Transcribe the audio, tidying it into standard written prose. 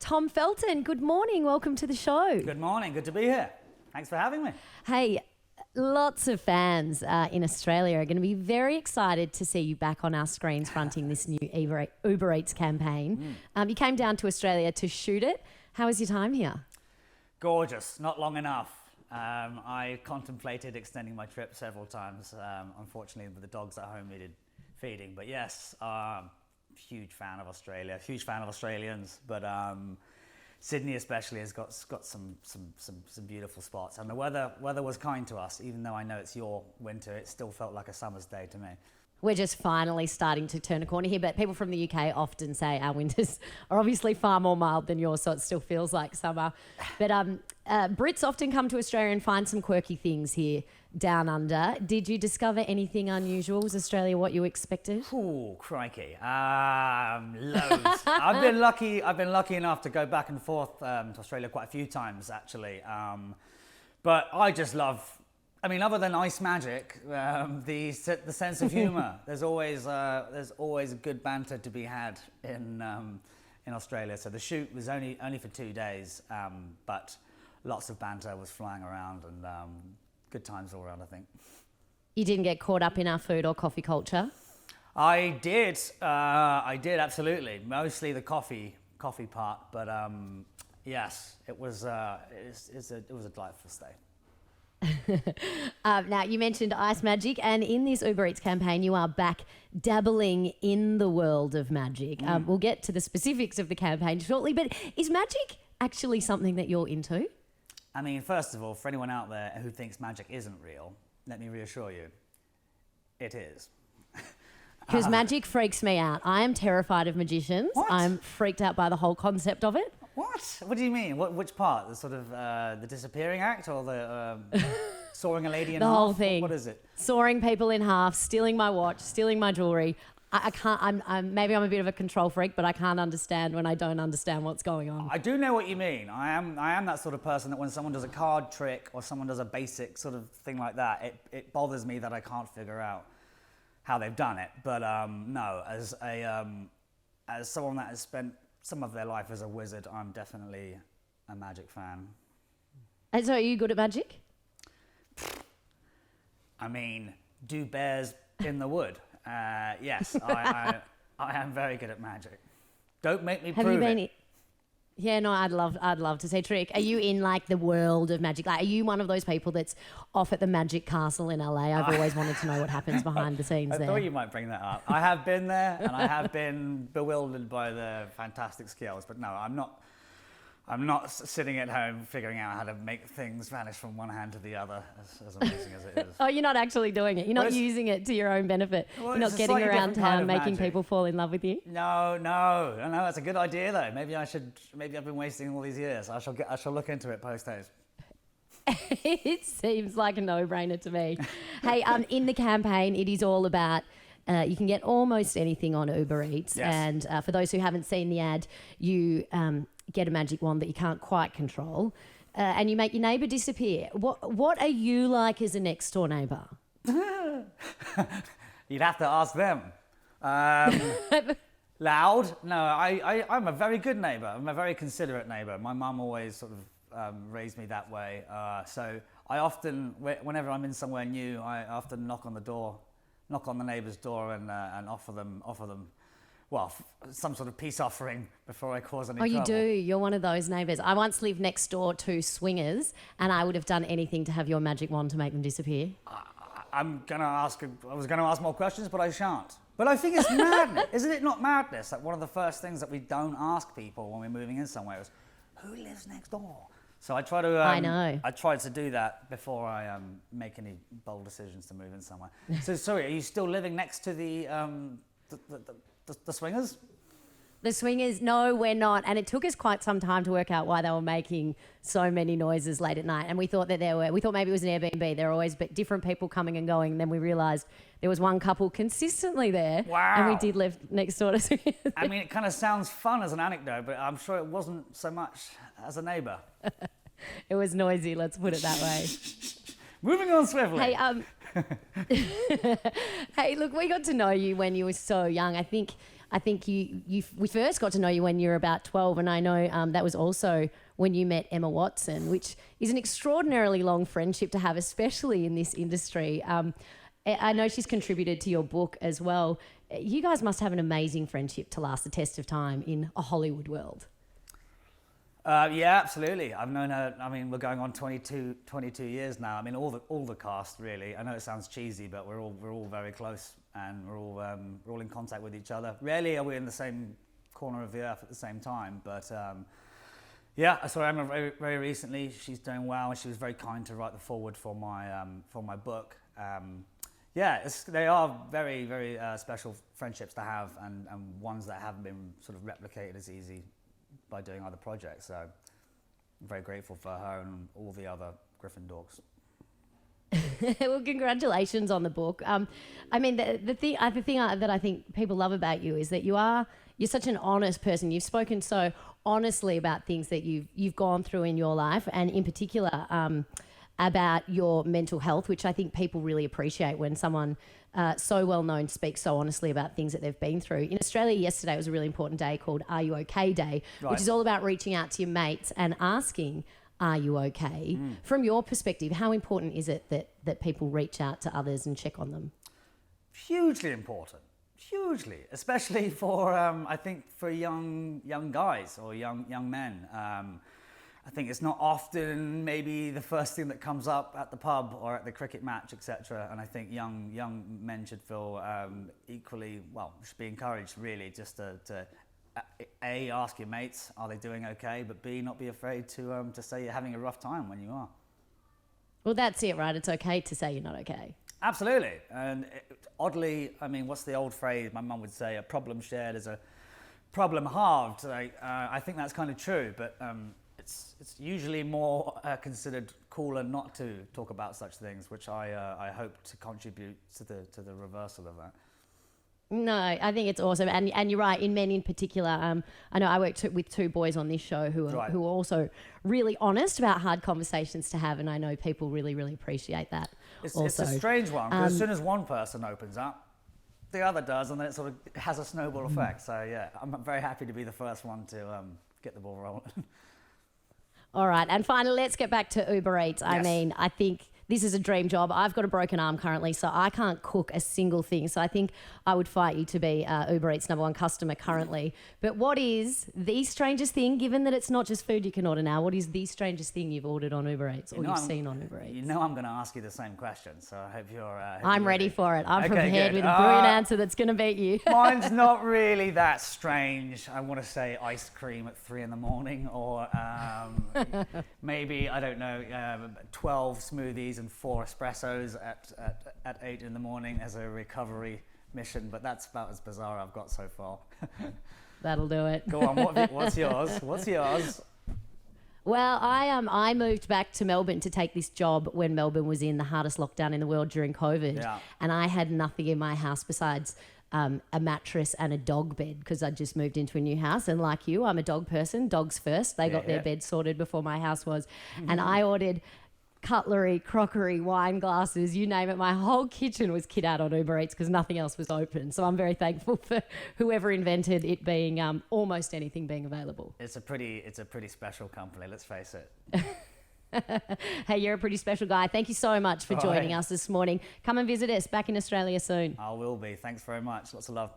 Tom Felton. Good morning. Welcome to the show. Good morning. Good to be here. Thanks for having me. Hey, lots of fans in Australia are going to be very excited to see you back on our screens fronting this new UberEats campaign. You came down to Australia to shoot it. How was your time here? Gorgeous. Not long enough. I contemplated extending my trip several times. Unfortunately, the dogs at home needed feeding. But yes, huge fan of Australia. Huge fan of Australians. But Sydney especially has got some beautiful spots. And the weather was kind to us. Even though I know it's your winter, it still felt like a summer's day to me. We're just finally starting to turn a corner here, but people from the UK often say our winters are obviously far more mild than yours, so it still feels like summer. But Brits often come to Australia and find some quirky things here down under. Did you discover anything unusual? Was Australia what you expected? Ooh, crikey. Loads. I've been lucky enough to go back and forth to Australia quite a few times, actually. But I just love... other than ice magic, the sense of humour. There's always good banter to be had in Australia. So the shoot was only for 2 days, but lots of banter was flying around and good times all around, I think. You didn't get caught up in our food or coffee culture? I did absolutely. Mostly the coffee part, but yes, it was a delightful stay. Now, you mentioned ice magic, and in this Uber Eats campaign, you are back dabbling in the world of magic. We'll get to the specifics of the campaign shortly, but is magic actually something that you're into? First of all, for anyone out there who thinks magic isn't real, let me reassure you, it is. Because magic freaks me out. I am terrified of magicians. What? I'm freaked out by the whole concept of it. What? What do you mean? Which part? The sort of the disappearing act, or the sawing a lady in half? The whole thing. What is it? Sawing people in half, stealing my watch, stealing my jewellery. I can't. Maybe I'm a bit of a control freak, but I can't understand when I don't understand what's going on. I do know what you mean. I am that sort of person that when someone does a card trick or someone does a basic sort of thing like that, it bothers me that I can't figure out how they've done it. But no, as someone that has spent some of their life as a wizard, I'm definitely a magic fan. And so are you good at magic? Do bears in the wood? Yes, I am very good at magic. Don't make me prove it. Yeah, no, I'd love to see trick. Are you in like the world of magic? Like, are you one of those people that's off at the Magic Castle in LA? I've always wanted to know what happens behind the scenes there. I thought you might bring that up. I have been there, and I have been bewildered by the fantastic skills. But no, I'm not sitting at home figuring out how to make things vanish from one hand to the other, as amazing as it is. Oh, you're not actually doing it. You're not using it to your own benefit. You're not getting around town making people fall in love with you. No, that's a good idea though. Maybe I've been wasting all these years. I shall look into it post-haste. It seems like a no-brainer to me. Hey, in the campaign, it is all about you can get almost anything on Uber Eats. Yes. And for those who haven't seen the ad, you get a magic wand that you can't quite control, and you make your neighbour disappear. What are you like as a next-door neighbour? You'd have to ask them. Loud? No, I'm a very good neighbour. I'm a very considerate neighbour. My mum always sort of raised me that way. So I often, whenever I'm in somewhere new, I often knock on the neighbour's door and offer them, some sort of peace offering before I cause any trouble. Oh, you do? You're one of those neighbours. I once lived next door to swingers, and I would have done anything to have your magic wand to make them disappear. I was going to ask more questions, but I shan't. But I think it's madness. Isn't it not madness? Like one of the first things that we don't ask people when we're moving in somewhere is, who lives next door? So I try to. I know. I tried to do that before I make any bold decisions to move in somewhere. So sorry, are you still living next to the swingers? The swingers, no, we're not. And it took us quite some time to work out why they were making so many noises late at night. And we thought maybe it was an Airbnb. There were always different people coming and going. And then we realised there was one couple consistently there. Wow. And we did live next door to swingers. It kind of sounds fun as an anecdote, but I'm sure it wasn't so much as a neighbour. It was noisy, let's put it that way. Moving on swiftly. Hey, hey, look, we got to know you when you were so young. I think I think we first got to know you when you were about 12, and I know that was also when you met Emma Watson, which is an extraordinarily long friendship to have, especially in this industry. I know she's contributed to your book as well. You guys must have an amazing friendship to last the test of time in a Hollywood world. Yeah, absolutely. I've known her. I mean, we're going on 22 years now. I mean, all the cast really. I know it sounds cheesy, but we're all very close, and we're all in contact with each other. Rarely are we in the same corner of the earth at the same time, but yeah, I saw Emma very, very recently. She's doing well, and she was very kind to write the foreword for my book. Yeah, they are very, very special friendships to have, and ones that haven't been sort of replicated as easy by doing other projects. So I'm very grateful for her and all the other Griffin dogs. Well, congratulations on the book. I mean, the thing that I think people love about you is that you're such an honest person. You've spoken so honestly about things that you've gone through in your life, and in particular about your mental health, which I think people really appreciate when someone so well known speaks so honestly about things that they've been through. In Australia yesterday was a really important day called Are You OK Day, right, which is all about reaching out to your mates and asking, are you okay? From your perspective, how important is it that people reach out to others and check on them? Hugely important. Hugely, especially for I think for young guys or young men. I think it's not often maybe the first thing that comes up at the pub or at the cricket match, etc. And I think young men should feel equally, well, should be encouraged really just to A, ask your mates, are they doing okay? But B, not be afraid to say you're having a rough time when you are. Well, that's it, right? It's okay to say you're not okay. Absolutely. And oddly, I mean, what's the old phrase my mum would say, a problem shared is a problem halved. I think that's kind of true, but it's usually more considered cooler not to talk about such things, which I hope to contribute to the reversal of that. No, I think it's awesome, and you're right. In men, in particular, I know I worked with two boys on this show who are also really honest about hard conversations to have, and I know people really, really appreciate that. It's a strange one because as soon as one person opens up, the other does, and then it sort of has a snowball effect. So yeah, I'm very happy to be the first one to get the ball rolling. All right, and finally, let's get back to UberEats. Yes. I mean, I think this is a dream job. I've got a broken arm currently, so I can't cook a single thing. So I think I would fight you to be UberEats #1 customer currently. But what is the strangest thing, given that it's not just food you can order now, what is the strangest thing you've ordered on UberEats or you've seen on UberEats? You know I'm going to ask you the same question, so I hope you're I'm ready for it. I'm prepared with a brilliant answer that's going to beat you. Mine's not really that strange. I want to say ice cream at 3 a.m, or maybe, I don't know, 12 smoothies and 4 espressos at 8 a.m. as a recovery mission, but that's about as bizarre I've got so far. That'll do it. Go on, what's yours? What's yours? Well, I moved back to Melbourne to take this job when Melbourne was in the hardest lockdown in the world during COVID, and I had nothing in my house besides a mattress and a dog bed because I just moved into a new house, and like you, I'm a dog person. Dogs first. They got their bed sorted before my house was, and I ordered cutlery, crockery, wine glasses, you name it. My whole kitchen was kit out on UberEats because nothing else was open. So I'm very thankful for whoever invented it being almost anything being available. It's a pretty special company, let's face it. Hey, you're a pretty special guy. Thank you so much for joining us this morning. Come and visit us back in Australia soon. I will be. Thanks very much. Lots of love.